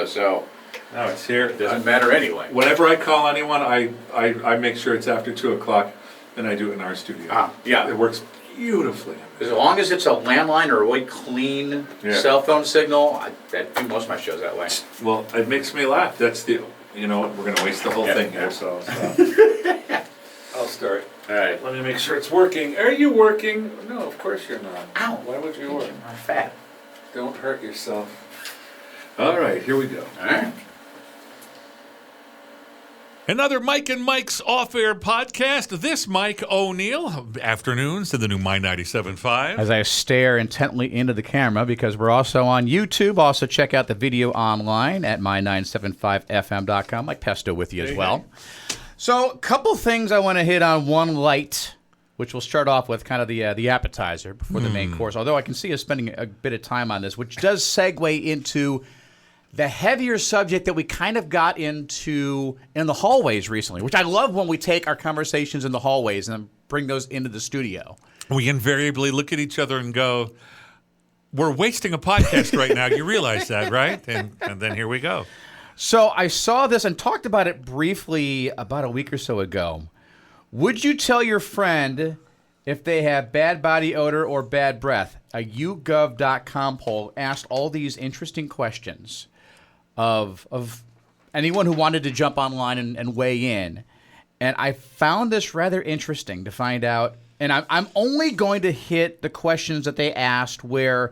So No, it's here. it doesn't matter anyway. Whenever I call anyone, I make sure it's after 2 o'clock, and I do it in our studio. Yeah. It works beautifully. As long as it's a landline or a really clean cell phone signal, I do most of my shows that way. Well, it makes me laugh. That's the, you know what, we're going to waste the whole thing here, so I'll start. All right. Let me make sure it's working. Are you working? No, of course you're not. Ow. Why would you work? I'm fat. Don't hurt yourself. All right, here we go. All right. Another Mike and Mike's off-air podcast. This Mike O'Neill. Afternoons to the new My 97.5. As I stare intently into the camera, because we're also on YouTube. Also check out the video online at my975fm.com. Mike Pesto with you as well. So a couple things I want to hit on. One light, which we'll start off with kind of the appetizer before the main course. Although I can see us spending a bit of time on this, which does segue into the heavier subject that we kind of got into in the hallways recently, which I love when we take our conversations in the hallways and bring those into the studio. We invariably look at each other and go, we're wasting a podcast right now. You realize that, right? And then here we go. So I saw this and talked about it briefly about a week or so ago. Would you tell your friend if they have bad body odor or bad breath? A YouGov.com poll asked all these interesting questions of anyone who wanted to jump online and weigh in. And I found this rather interesting to find out. And I'm only going to hit the questions that they asked where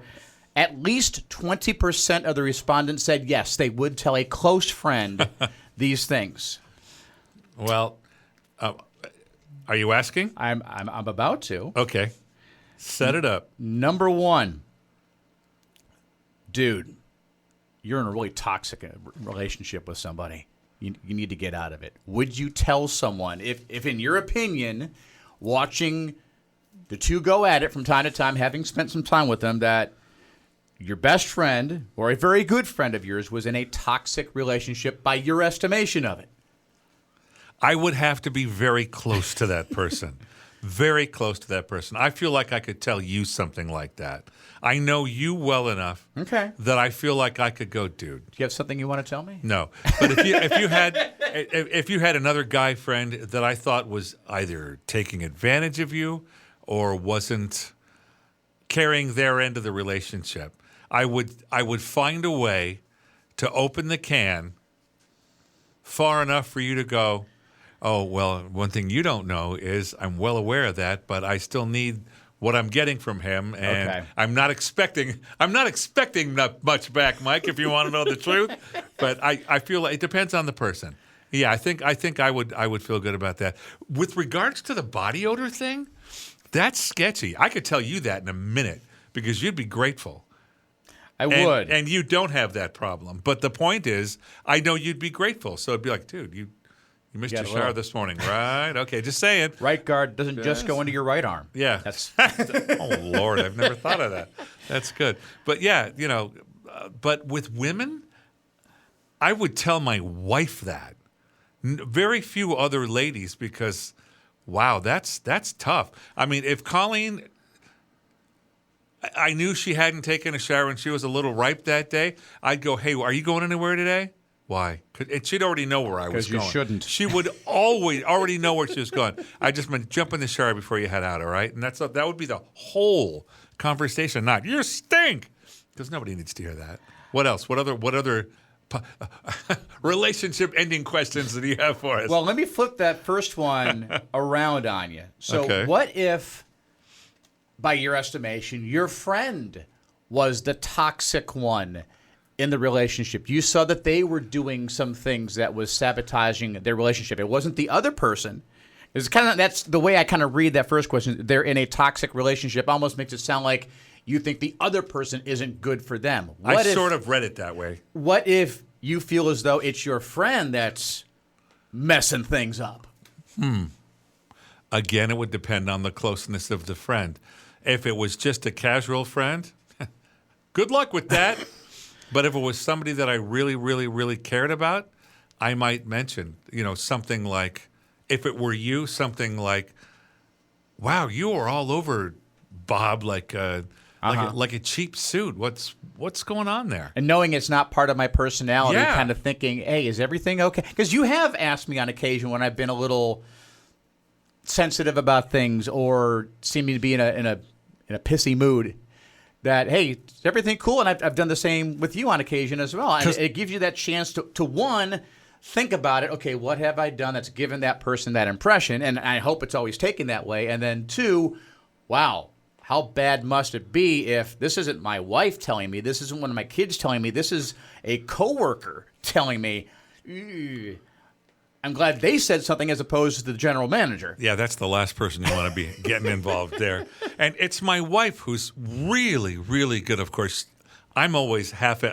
at least 20% of the respondents said yes, they would tell a close friend these things. Well, are you asking? I'm about to. Okay. Set it up. Number one, dude, you're in a really toxic relationship with somebody. You need to get out of it. Would you tell someone, if in your opinion, watching the two go at it from time to time, having spent some time with them, that your best friend or a very good friend of yours was in a toxic relationship by your estimation of it? I would have to be very close to that person. Very close to that person. I feel like I could tell you something like that. I know you well enough that I feel like I could go, dude. Do you have something you want to tell me? No. But if you had another guy friend that I thought was either taking advantage of you or wasn't carrying their end of the relationship, I would find a way to open the can far enough for you to go, oh, well, one thing you don't know is I'm well aware of that, but I still need what I'm getting from him, and I'm not expecting much back, Mike, if you want to know the truth. But I feel like it depends on the person. Yeah, I think I would feel good about that. With regards to the body odor thing, that's sketchy. I could tell you that in a minute because you'd be grateful. I would. And you don't have that problem. But the point is, I know you'd be grateful. So it'd be like, dude, you missed your shower this morning, right? Okay, just saying. Right guard doesn't just go into your right arm. Yeah. That's oh, Lord, I've never thought of that. That's good. But, yeah, but with women, I would tell my wife that. Very few other ladies because, wow, that's tough. I mean, if Colleen, I knew she hadn't taken a shower and she was a little ripe that day, I'd go, hey, are you going anywhere today? Why? And she'd already know where I was going. Because you shouldn't. She would already know where she was going. I just meant jump in the shower before you head out, all right? And that would be the whole conversation, not you stink, because nobody needs to hear that. What else? What other relationship-ending questions do you have for us? Well, let me flip that first one around on you. So what if, by your estimation, your friend was the toxic one in the relationship? You saw that they were doing some things that was sabotaging their relationship. It wasn't the other person. It's kind of, that's the way I kind of read that first question. They're in a toxic relationship. Almost makes it sound like you think the other person isn't good for them. I sort of read it that way. What if you feel as though it's your friend that's messing things up? Again, it would depend on the closeness of the friend. If it was just a casual friend, good luck with that. But if it was somebody that I really, really, really cared about, I might mention, something like, if it were you, something like, wow, you were all over Bob like like a cheap suit. What's going on there? And knowing it's not part of my personality, Yeah. kind of thinking, hey, is everything okay? Because you have asked me on occasion when I've been a little sensitive about things or seeming to be in a pissy mood that, hey, is everything cool? And I've done the same with you on occasion as well. And it gives you that chance to one, think about it. Okay, what have I done that's given that person that impression? And I hope it's always taken that way. And then two, wow, how bad must it be if this isn't my wife telling me, this isn't one of my kids telling me, this is a coworker telling me, "Ew, I'm glad they said something as opposed to the general manager." Yeah, that's the last person you want to be getting involved there. And it's my wife who's really, really good. Of course, I'm always half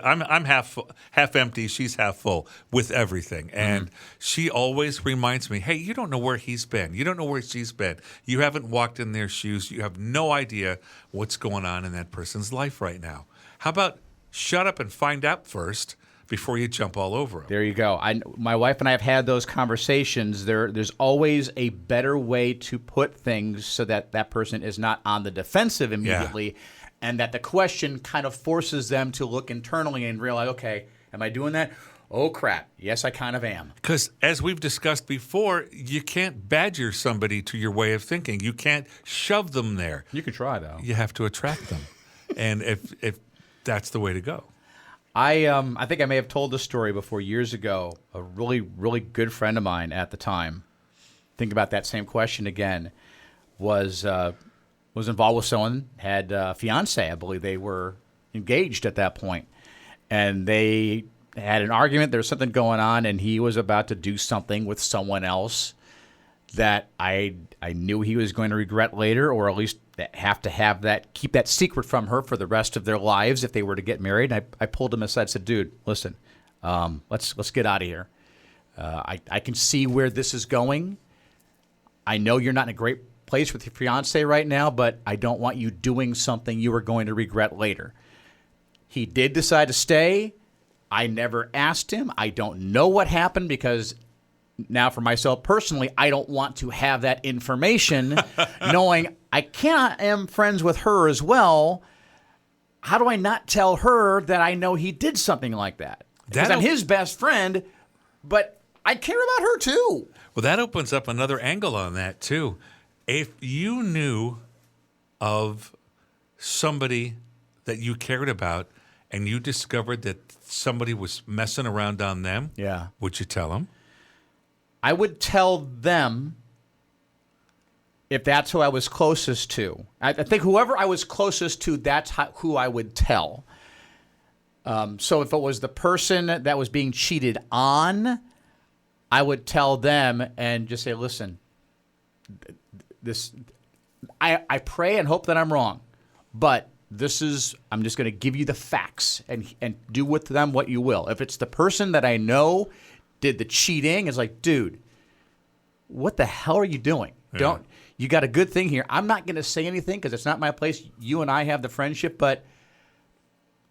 empty. She's half full with everything, and she always reminds me, "Hey, you don't know where he's been. You don't know where she's been. You haven't walked in their shoes. You have no idea what's going on in that person's life right now. How about shut up and find out first before you jump all over them?" There you go. My wife and I have had those conversations. There's always a better way to put things so that that person is not on the defensive immediately, and that the question kind of forces them to look internally and realize, okay, am I doing that? Oh, crap. Yes, I kind of am. Because as we've discussed before, you can't badger somebody to your way of thinking. You can't shove them there. You can try, though. You have to attract them. And if that's the way to go. I think I may have told this story before years ago. A really, really good friend of mine at the time, think about that same question again, was involved with someone, had a fiance. I believe they were engaged at that point. And they had an argument. There was something going on, and he was about to do something with someone else that I knew he was going to regret later, or at least keep that secret from her for the rest of their lives if they were to get married. And I pulled him aside and said, "Dude, listen, let's get out of here. I can see where this is going. I know you're not in a great place with your fiance right now, but I don't want you doing something you are going to regret later." He did decide to stay. I never asked him. I don't know what happened because now for myself personally, I don't want to have that information knowing I am friends with her as well. How do I not tell her that I know he did something like that? Because I'm his best friend, but I care about her too. Well, that opens up another angle on that, too. If you knew of somebody that you cared about and you discovered that somebody was messing around on them, Yeah. would you tell them? I would tell them if that's who I was closest to. I think whoever I was closest to, that's who I would tell. So if it was the person that was being cheated on, I would tell them and just say, "Listen, I pray and hope that I'm wrong, but I'm just going to give you the facts and do with them what you will." If it's the person that I know did the cheating, it's like, dude, what the hell are you doing? Yeah. You got a good thing here. I'm not going to say anything because it's not my place. You and I have the friendship, but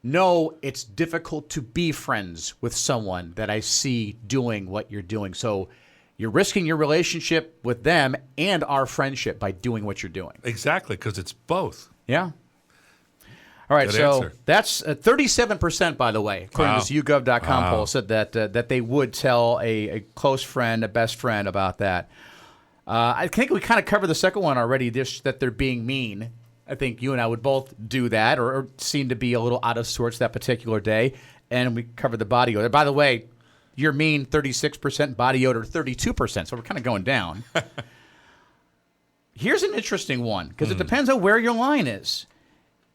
no, it's difficult to be friends with someone that I see doing what you're doing. So you're risking your relationship with them and our friendship by doing what you're doing. Exactly, because it's both. Yeah. All right, Good so answer. that's 37%, by the way, according Wow. to this YouGov.com Wow. poll, said that they would tell a close friend, a best friend about that. I think we kind of covered the second one already, that they're being mean. I think you and I would both do that or seem to be a little out of sorts that particular day. And we covered the body odor. By the way, you're mean 36%, body odor 32%, so we're kind of going down. Here's an interesting one, because it depends on where your line is.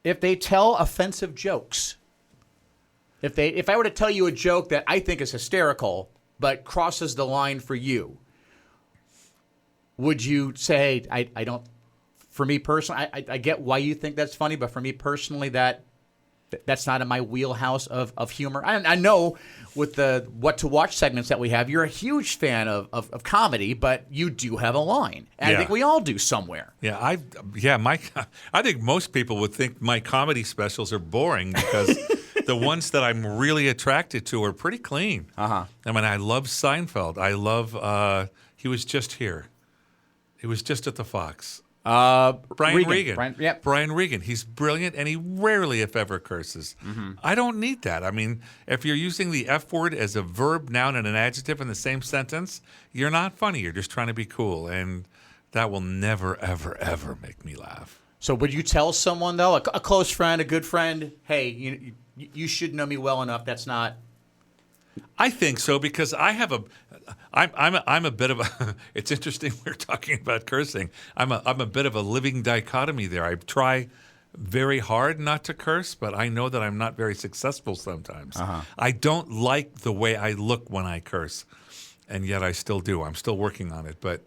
If they tell offensive jokes, if I were to tell you a joke that I think is hysterical but crosses the line for you, would you say, "Hey, I don't"? For me personally, I get why you think that's funny, but for me personally, that's not in my wheelhouse of humor. I know with the What to Watch segments that we have, you're a huge fan of comedy, but you do have a line, and Yeah. I think we all do somewhere. Yeah, I think most people would think my comedy specials are boring because the ones that I'm really attracted to are pretty clean. Uh-huh. I mean, I love Seinfeld. I love He Was Just Here. He was just at the Fox. Brian Regan. Yep. Brian Regan. He's brilliant, and he rarely, if ever, curses. I don't need that. I mean, if you're using the F word as a verb, noun, and an adjective in the same sentence, you're not funny. You're just trying to be cool, and that will never, ever, ever make me laugh. So would you tell someone, though, a close friend, a good friend, hey, you should know me well enough, that's not... I think so, because I'm a bit of a. It's interesting we're talking about cursing. I'm a bit of a living dichotomy there. I try very hard not to curse, but I know that I'm not very successful sometimes. I don't like the way I look when I curse, and yet I still do. I'm still working on it, but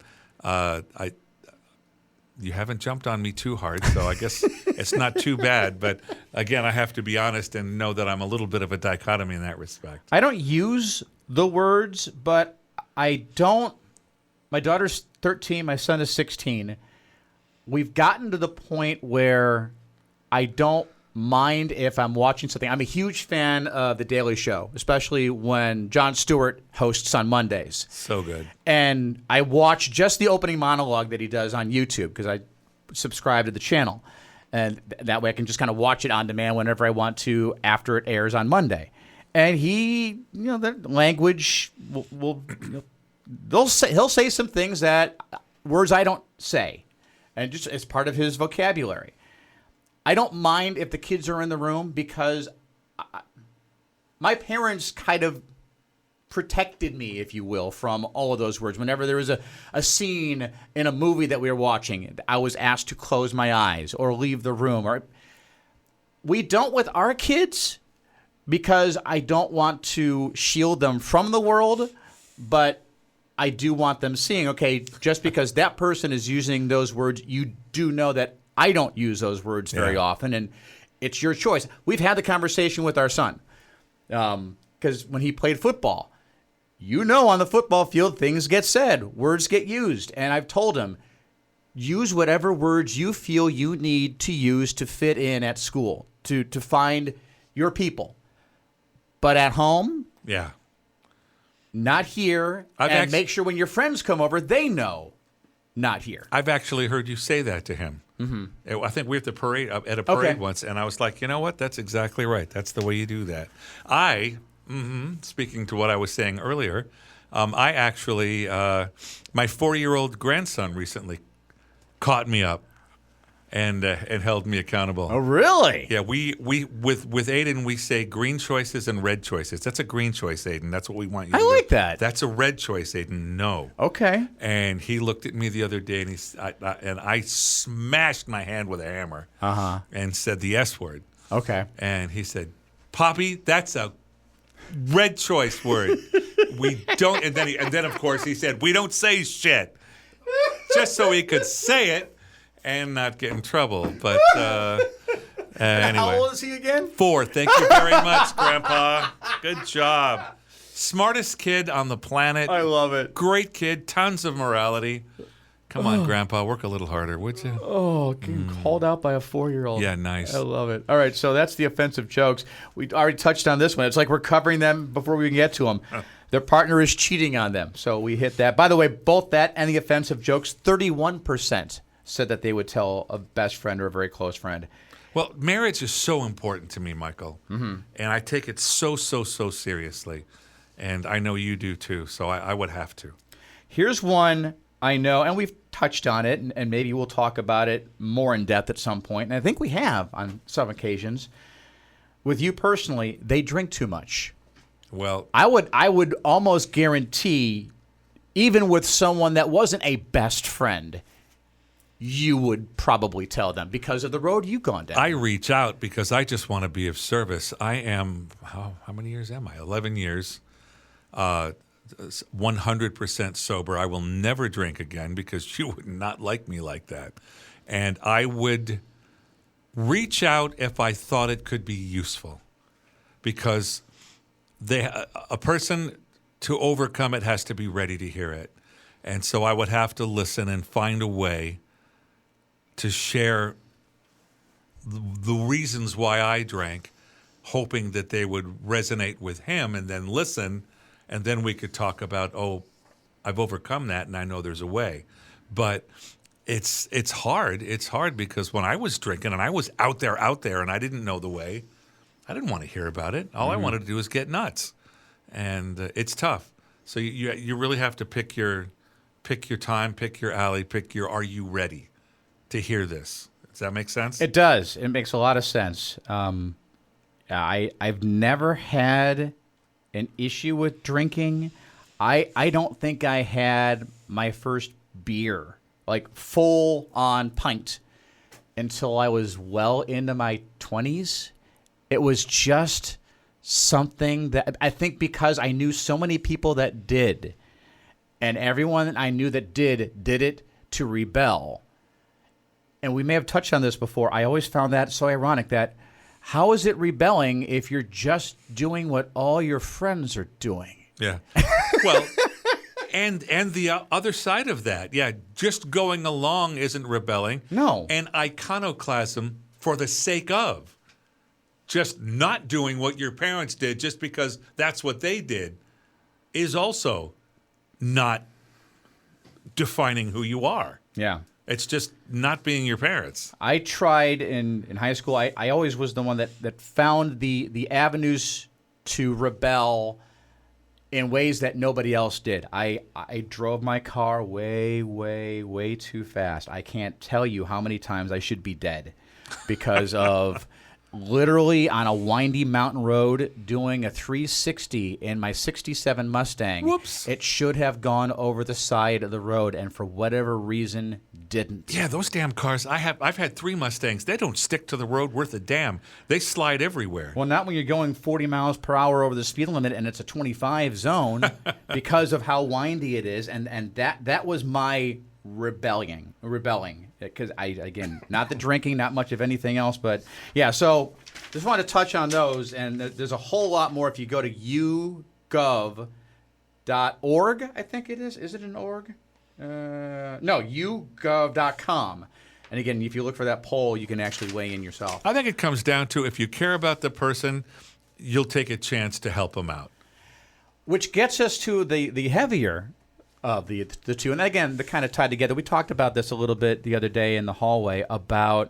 you haven't jumped on me too hard, so I guess it's not too bad. But again, I have to be honest and know that I'm a little bit of a dichotomy in that respect. I don't use the words, but I don't. My daughter's 13, my son is 16. We've gotten to the point where I don't mind if I'm watching something. I'm a huge fan of The Daily Show, especially when Jon Stewart hosts on Mondays. So good. And I watch just the opening monologue that he does on YouTube because I subscribe to the channel. And that way I can just kind of watch it on demand whenever I want to after it airs on Monday. And he, the language he'll say some things that words I don't say. And just as part of his vocabulary. I don't mind if the kids are in the room because my parents kind of protected me, if you will, from all of those words. Whenever there was a scene in a movie that we were watching, I was asked to close my eyes or leave the room. We don't with our kids because I don't want to shield them from the world, but I do want them seeing, okay, just because that person is using those words, you do know that I don't use those words very often, and it's your choice. We've had the conversation with our son because when he played football, on the football field, things get said, words get used, and I've told him, use whatever words you feel you need to use to fit in at school, to find your people. But at home, not here, make sure when your friends come over, they know not here. I've actually heard you say that to him. I think we were at a parade once, and I was like, you know what? That's exactly right. That's the way you do that. Speaking to what I was saying earlier, I actually, my 4-year-old grandson recently caught me up and held me accountable. Oh, really? Yeah, we with Aiden, we say green choices and red choices. That's a green choice, Aiden. That's what we want you to do. I like that. That's a red choice, Aiden. No. Okay. And he looked at me the other day, and I smashed my hand with a hammer and said the S word. Okay. And he said, Poppy, that's a red choice word. We don't. And then of course he said, we don't say shit, just so he could say it and not get in trouble. But anyway. How old is he again? 4. Thank you very much, Grandpa. Good job. Smartest kid on the planet. I love it. Great kid. Tons of morality. Come on, Grandpa. Work a little harder, would you? Oh, getting called out by a 4-year-old. Yeah, nice. I love it. All right, so that's the offensive jokes. We already touched on this one. It's like we're covering them before we can get to them. Their partner is cheating on them, so we hit that. By the way, both that and the offensive jokes, 31% said that they would tell a best friend or a very close friend. Well, marriage is so important to me, Michael. And I take it so seriously. And I know you do too, so I would have to. Here's one I know, and we've touched on it, and maybe we'll talk about it more in depth at some point. And I think we have on some occasions. With you personally, they drink too much. Well, I would almost guarantee, even with someone that wasn't a best friend, you would probably tell them because of the road you've gone down. I reach out because I just want to be of service. I am, how many years am I? 11 years, 100% sober. I will never drink again because you would not like me like that. And I would reach out if I thought it could be useful because a person to overcome it has to be ready to hear it. And so I would have to listen and find a way to share the reasons why I drank, hoping that they would resonate with him and then listen, and then we could talk about, I've overcome that and I know there's a way. But it's hard. It's hard because when I was drinking and I was out there, and I didn't know the way, I didn't want to hear about it. All I wanted to do was get nuts, and it's tough. So you really have to pick your time, pick your alley, are you ready to hear this? Does that make sense? It does. It makes a lot of sense. I've never had an issue with drinking. I don't think I had my first beer, like full on pint, until I was well into my 20s. It was just something that I think because I knew so many people that did, and everyone that I knew that did it to rebel. And we may have touched on this before. I always found that so ironic that how is it rebelling if you're just doing what all your friends are doing? Yeah. Well, and the other side of that, yeah, just going along isn't rebelling. No. And iconoclasm for the sake of just not doing what your parents did just because that's what they did is also not defining who you are. Yeah. It's just not being your parents. I tried in high school. I always was the one that found the avenues to rebel in ways that nobody else did. I drove my car way, way, way too fast. I can't tell you how many times I should be dead because of literally on a windy mountain road doing a 360 in my 67 Mustang. Whoops. It should have gone over the side of the road and for whatever reason didn't. Yeah, those damn cars. I've had 3 Mustangs. They don't stick to the road worth a damn. They slide everywhere. Well, not when you're going 40 miles per hour over the speed limit and it's a 25 zone because of how windy it is. And that was my rebelling. Because again, not the drinking, not much of anything else. But yeah, so just wanted to touch on those. And there's a whole lot more if you go to yougov.org, I think it is. Is it an org? No, yougov.com. And again, if you look for that poll, you can actually weigh in yourself. I think it comes down to if you care about the person, you'll take a chance to help them out. Which gets us to the heavier of the two. And again, they're kind of tied together. We talked about this a little bit the other day in the hallway about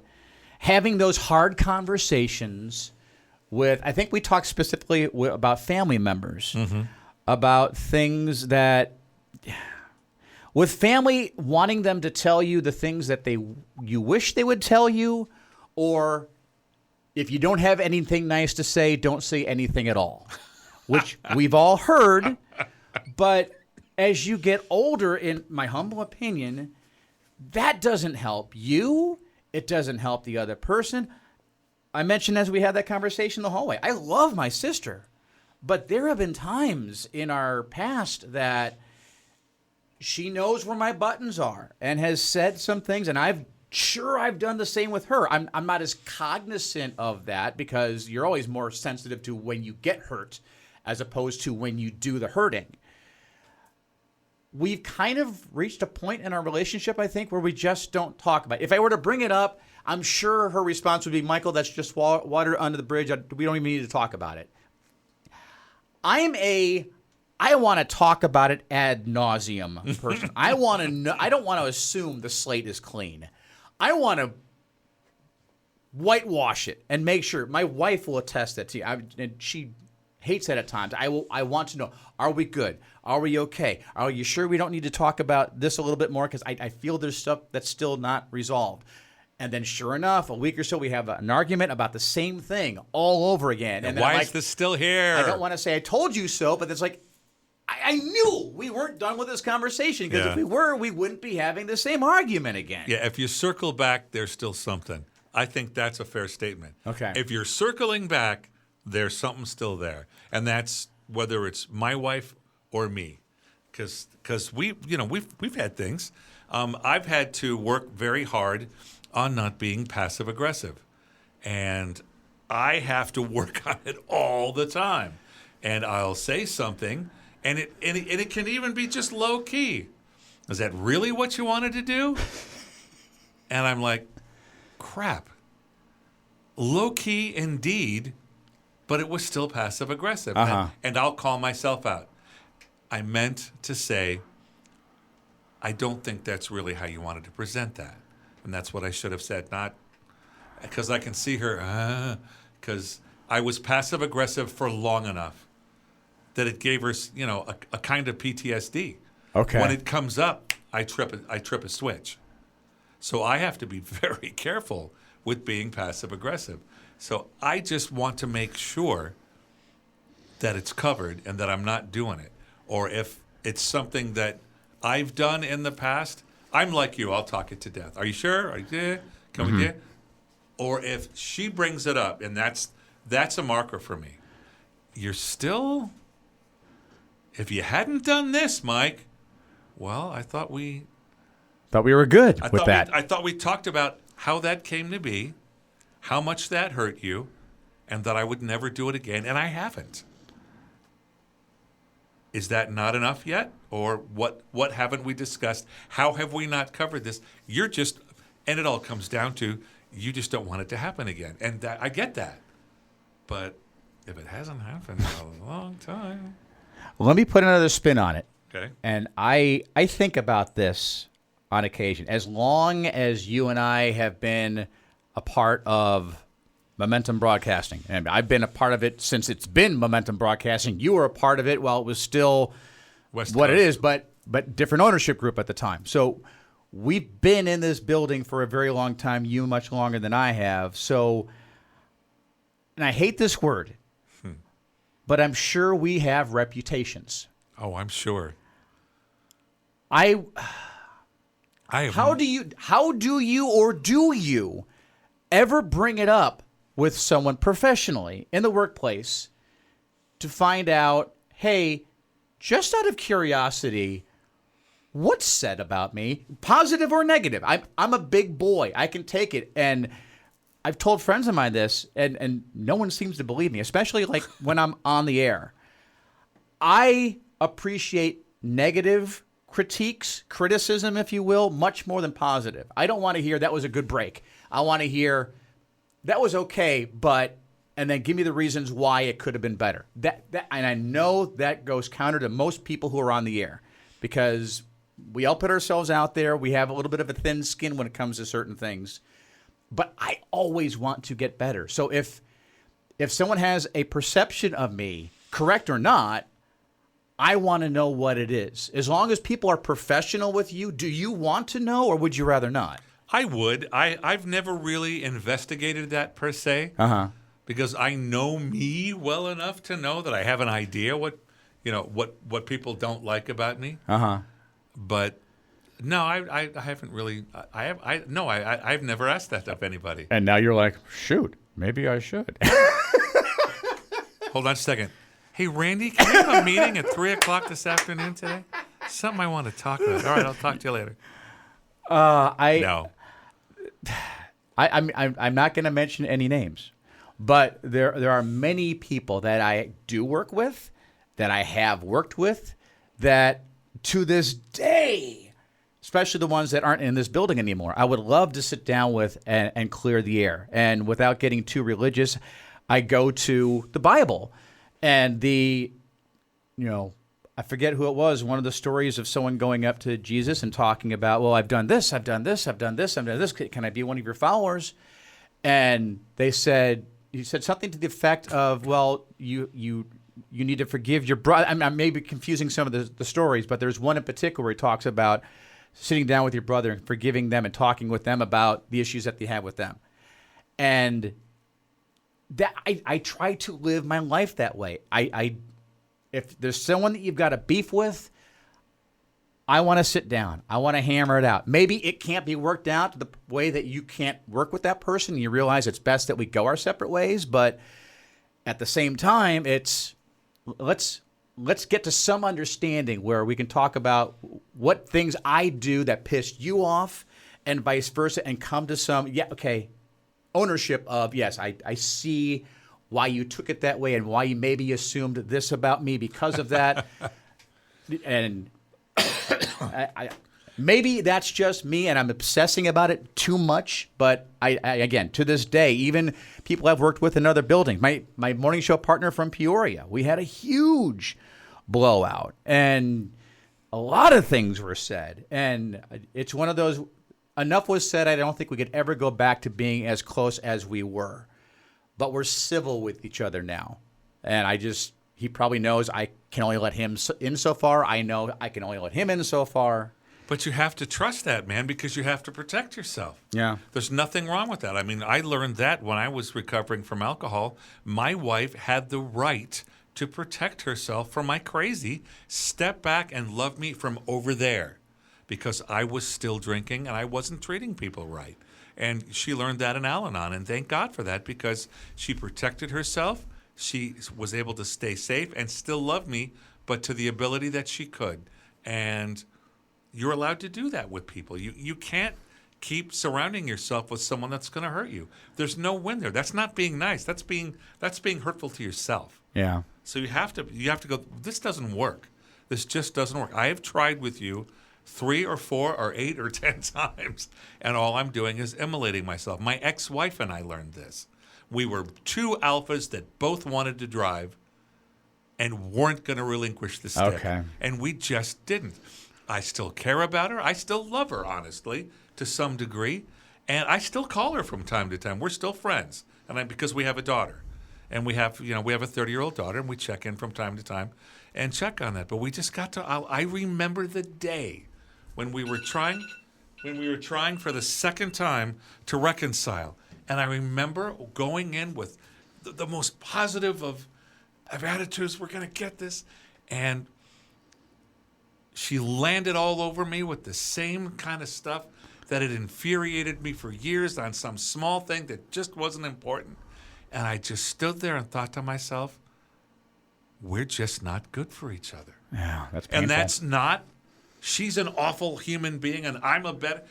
having those hard conversations with, I think we talked specifically about family members, about things that, with family wanting them to tell you the things that you wish they would tell you, or if you don't have anything nice to say, don't say anything at all, which we've all heard. But as you get older, in my humble opinion, that doesn't help you. It doesn't help the other person. I mentioned as we had that conversation in the hallway, I love my sister, but there have been times in our past that she knows where my buttons are and has said some things, and I've done the same with her. I'm not as cognizant of that because you're always more sensitive to when you get hurt as opposed to when you do the hurting. We've kind of reached a point in our relationship, I think, where we just don't talk about it. If I were to bring it up, I'm sure her response would be, Michael, that's just water under the bridge. We don't even need to talk about it. I want to talk about it ad nauseum person. I want to know. I don't want to assume the slate is clean. I want to whitewash it and make sure. My wife will attest that to you. And she hates that at times. I want to know, are we good? Are we okay? Are you sure we don't need to talk about this a little bit more? Because I feel there's stuff that's still not resolved. And then sure enough, a week or so, we have an argument about the same thing all over again. And then why is this still here? I don't want to say I told you so, but it's like, I knew we weren't done with this conversation, because if we were, we wouldn't be having the same argument again. Yeah, if you circle back, there's still something. I think that's a fair statement. Okay. If you're circling back, there's something still there. And that's whether it's my wife or me. Because we've had things. I've had to work very hard on not being passive aggressive. And I have to work on it all the time. And I'll say something, and it can even be just low key. Is that really what you wanted to do? And I'm like, crap. Low key indeed, but it was still passive aggressive. And I'll call myself out. I meant to say, I don't think that's really how you wanted to present that. And that's what I should have said, not because I can see her, because I was passive aggressive for long enough that it gave her, a kind of PTSD. Okay. When it comes up, I trip a switch. So I have to be very careful with being passive aggressive. So I just want to make sure that it's covered and that I'm not doing it. Or if it's something that I've done in the past, I'm like you, I'll talk it to death. Are you sure? Are you there? Can we get? Or if she brings it up, and that's a marker for me. You're still, if you hadn't done this, Mike, well, I thought we were good with that. I thought we talked about how that came to be, how much that hurt you, and that I would never do it again, and I haven't. Is that not enough yet? Or what haven't we discussed? How have we not covered this? And it all comes down to, you just don't want it to happen again. And I get that. But if it hasn't happened in a long time. Let me put another spin on it. Okay. And I think about this on occasion. As long as you and I have been a part of Momentum Broadcasting, and I've been a part of it since it's been Momentum Broadcasting. You were a part of it while it was still West what Coast. it is, but different ownership group at the time. So we've been in this building for a very long time, you much longer than I have. So, and I hate this word, but I'm sure we have reputations. Oh, I'm sure. I have How do you ever bring it up with someone professionally in the workplace to find out, hey, just out of curiosity, what's said about me, positive or negative? I'm a big boy. I can take it. And I've told friends of mine this, and no one seems to believe me, especially like when I'm on the air. I appreciate negative critiques, criticism, if you will, much more than positive. I don't want to hear that was a good break. I want to hear that was okay, but, and then give me the reasons why it could have been better. That, and I know that goes counter to most people who are on the air, because we all put ourselves out there. We have a little bit of a thin skin when it comes to certain things, but I always want to get better. So if someone has a perception of me, correct or not, I want to know what it is. As long as people are professional with you, do you want to know, or would you rather not? I would. I've never really investigated that per se. Because I know me well enough to know that I have an idea what people don't like about me. But no, I haven't really. I've never asked that of anybody. And now you're like, shoot, maybe I should. Hold on a second. Hey, Randy, can we have a meeting at 3:00 this afternoon today? Something I want to talk about. All right, I'll talk to you later. No. I'm not going to mention any names, but there are many people that I do work with, that I have worked with, that to this day, especially the ones that aren't in this building anymore, I would love to sit down with and clear the air. And without getting too religious, I go to the Bible and I forget who it was, one of the stories of someone going up to Jesus and talking about, well, I've done this, I've done this, I've done this, I've done this. Can I be one of your followers? And he said something to the effect of, well, you need to forgive your brother. I'm maybe confusing some of the stories, but there's one in particular where he talks about sitting down with your brother and forgiving them and talking with them about the issues that they have with them. And that I try to live my life that way. If there's someone that you've got a beef with, I want to sit down. I want to hammer it out. Maybe it can't be worked out to the way that you can't work with that person. You realize it's best that we go our separate ways. But at the same time, it's let's get to some understanding where we can talk about what things I do that pissed you off and vice versa, and come to some, ownership of, yes, I see why you took it that way and why you maybe assumed this about me because of that. And maybe that's just me and I'm obsessing about it too much. But I again, to this day, even people I've worked with in other buildings, my morning show partner from Peoria, we had a huge blowout. And a lot of things were said. And it's one of those, enough was said. I don't think we could ever go back to being as close as we were. But we're civil with each other now. And he probably knows I can only let him in so far. I know I can only let him in so far. But you have to trust that, man, because you have to protect yourself. Yeah. There's nothing wrong with that. I mean, I learned that when I was recovering from alcohol. My wife had the right to protect herself from my crazy, step back and love me from over there, because I was still drinking and I wasn't treating people right. And she learned that in Al-Anon, and thank God for that, because she protected herself. She was able to stay safe and still love me, but to the ability that she could. And you're allowed to do that with people. You can't keep surrounding yourself with someone that's going to hurt you. There's no win there. That's not being nice. That's being hurtful to yourself. Yeah. So you have to go, this doesn't work. This just doesn't work. I have tried with you 3 or 4 or 8 or 10 times, and all I'm doing is immolating myself. My ex-wife and I learned this. We were 2 alphas that both wanted to drive and weren't going to relinquish the stick. Okay. And we just didn't. I still care about her. I still love her, honestly, to some degree. And I still call her from time to time. We're still friends, because we have a daughter. And we have a 30-year-old daughter, and we check in from time to time and check on that. But we just got to, I remember the day when we were trying for the second time to reconcile. And I remember going in with the most positive of attitudes. We're going to get this. And she landed all over me with the same kind of stuff that had infuriated me for years on some small thing that just wasn't important. And I just stood there and thought to myself, we're just not good for each other. Yeah, that's painful. And that's not, she's an awful human being and I'm a better,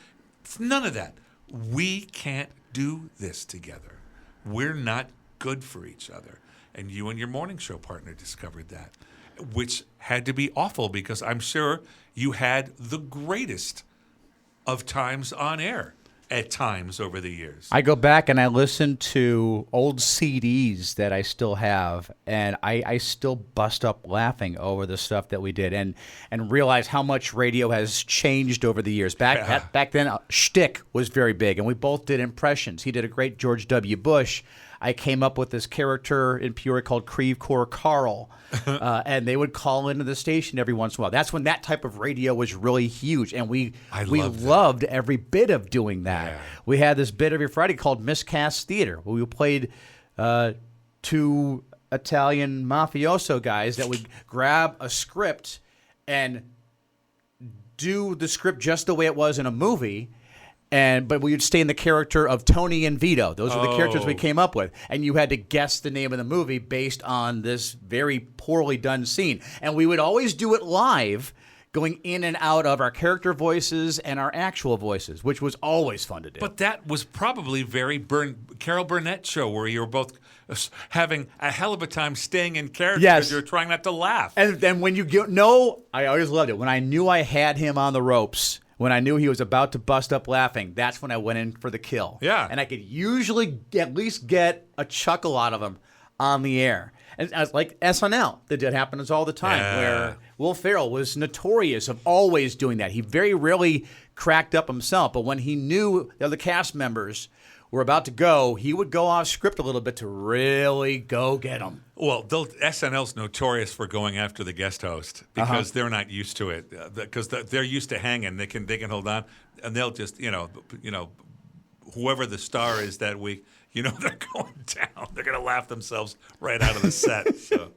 it's none of that. We can't do this together. We're not good for each other. And you and your morning show partner discovered that, which had to be awful, because I'm sure you had the greatest of times on air at times over the years. I go back and I listen to old CDs that I still have, and I still bust up laughing over the stuff that we did, and realize how much radio has changed over the years. Back then, shtick was very big, and we both did impressions. He did a great George W. Bush. I came up with this character in Peoria called Creve Coeur Carl, and they would call into the station every once in a while. That's when that type of radio was really huge, and we loved every bit of doing that. Yeah. We had this bit every Friday called Miscast Theater, where we played 2 Italian mafioso guys that would grab a script and do the script just the way it was in a movie. But we would stay in the character of Tony and Vito. Those were the characters we came up with. And you had to guess the name of the movie based on this very poorly done scene. And we would always do it live, going in and out of our character voices and our actual voices, which was always fun to do. But that was probably very Carol Burnett show, where you were both having a hell of a time staying in character because you were trying not to laugh. And then when I always loved it. When I knew I had him on the ropes, when I knew he was about to bust up laughing, that's when I went in for the kill. Yeah. And I could usually at least get a chuckle out of him on the air. And as like SNL, that did happen all the time, where Will Ferrell was notorious of always doing that. He very rarely cracked up himself, but when he knew the other cast members were about to go, he would go off script a little bit to really go get them. Well, SNL's notorious for going after the guest host because they're not used to it. Because they're used to hanging, they can hold on, and they'll just whoever the star is that week, they're going down. They're going to laugh themselves right out of the set. So,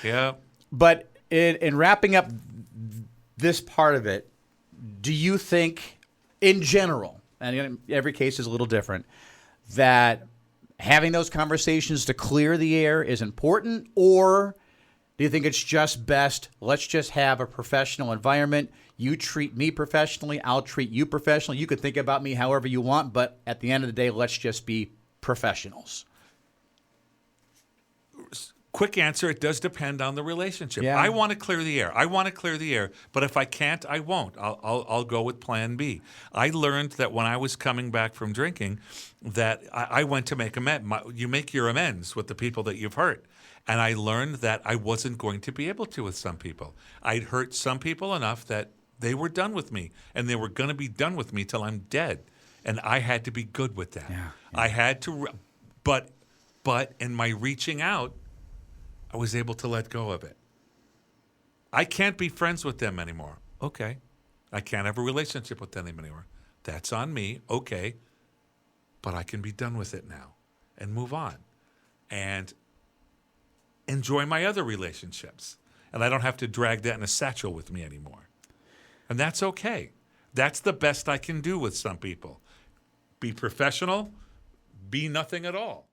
yeah. But in wrapping up this part of it, do you think, in general, and every case is a little different, that having those conversations to clear the air is important, or do you think it's just best, let's just have a professional environment, you treat me professionally, I'll treat you professionally, you could think about me however you want, but at the end of the day, let's just be professionals? Quick answer, it does depend on the relationship. Yeah. I want to clear the air. But if I can't, I won't. I'll go with plan B. I learned that when I was coming back from drinking that I went to make amends. You make your amends with the people that you've hurt. And I learned that I wasn't going to be able to with some people. I'd hurt some people enough that they were done with me, and they were going to be done with me till I'm dead. And I had to be good with that. Yeah. I had to, but in my reaching out, I was able to let go of it. I can't be friends with them anymore. Okay. I can't have a relationship with them anymore. That's on me. Okay. But I can be done with it now and move on and enjoy my other relationships. And I don't have to drag that in a satchel with me anymore. And that's okay. That's the best I can do with some people. Be professional, be nothing at all.